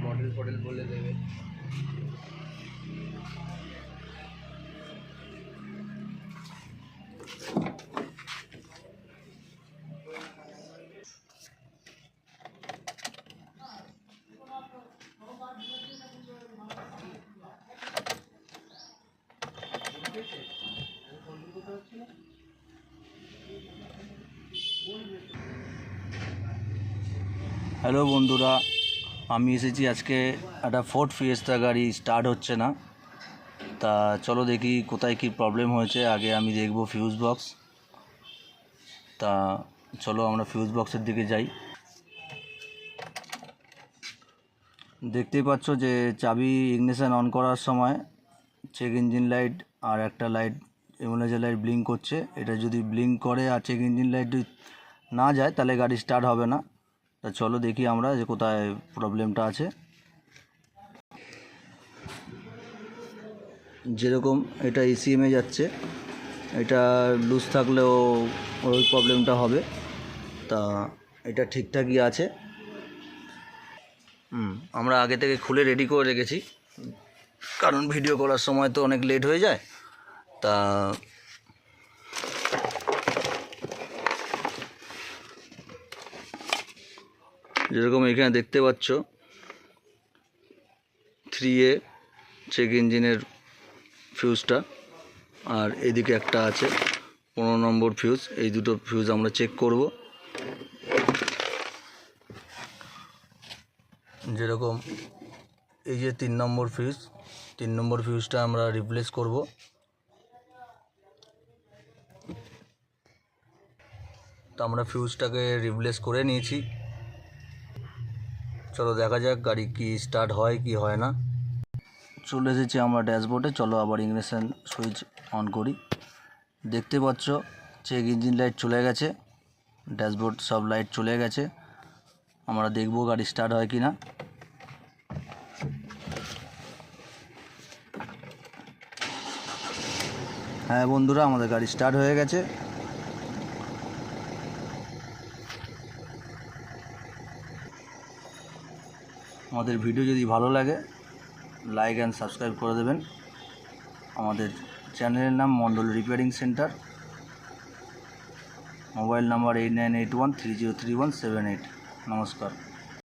Model ফডেল বলে দেবে। Hello বন্ধুরা, আমি এসেছি আজকে একটা ফোর্ড ফিয়েস্তা গাড়ি স্টার্ট হচ্ছে না। তা চলো দেখি কোথায় কি প্রবলেম হয়েছে। আগে আমি দেখব ফিউজ বক্স। তা চলো আমরা ফিউজ বক্সের দিকে যাই। দেখতেই পাচ্ছ যে চাবি ইগনিশন অন করার সময় চেক ইঞ্জিন লাইট আর একটা লাইট ইমোলাইজার লাইট ব্লিঙ্ক করছে। এটা যদি ব্লিঙ্ক করে আর চেক ইঞ্জিন লাইট না যায় তাহলে গাড়ি স্টার্ট হবে না। তা চলো দেখি আমরা যে কোথায় প্রবলেমটা আছে। যেরকম এটা ইসিএমে যাচ্ছে, এটা লুজ থাকলেও ওই প্রবলেমটা হবে। তা এটা ঠিকঠাকই আছে। আমরা আগে থেকে খুলে রেডি করে রেখেছি, কারণ ভিডিও করার সময় তো অনেক লেট হয়ে যায়। তা যেরকম এখানে দেখতে পাচ্ছ 3A চেক ইঞ্জিনের ফিউজটা, আর এদিকে একটা আছে 15 নম্বর ফিউজ। এই দুটো ফিউজ আমরা চেক করব। যেরকম এই যে 3 নম্বর ফিউজ, 3 নম্বর ফিউজটা আমরা রিপ্লেস করব। তো আমরা ফিউজটাকে রিপ্লেস করে নিয়েছি। চলো দেখা যাক গাড়ি কি স্টার্ট হয় কি হয় না। চলে এসেছি আমরা ড্যাশবোর্ডে। চলো আবার ইগনিশন সুইচ অন করি। দেখতে পাচ্ছ চেক ইঞ্জিন লাইট চলে গেছে, ড্যাশবোর্ড সব লাইট চলে গেছে। আমরা দেখব গাড়ি স্টার্ট হয় কি না। হ্যাঁ বন্ধুরা, আমাদের গাড়ি স্টার্ট হয়ে গেছে। আমাদের ভিডিও যদি ভালো লাগে লাইক অ্যান্ড সাবস্ক্রাইব করে দেবেন। আমাদের চ্যানেলের নাম মণ্ডল রিপেয়ারিং সেন্টার। Mobile number 8981303178। নমস্কার।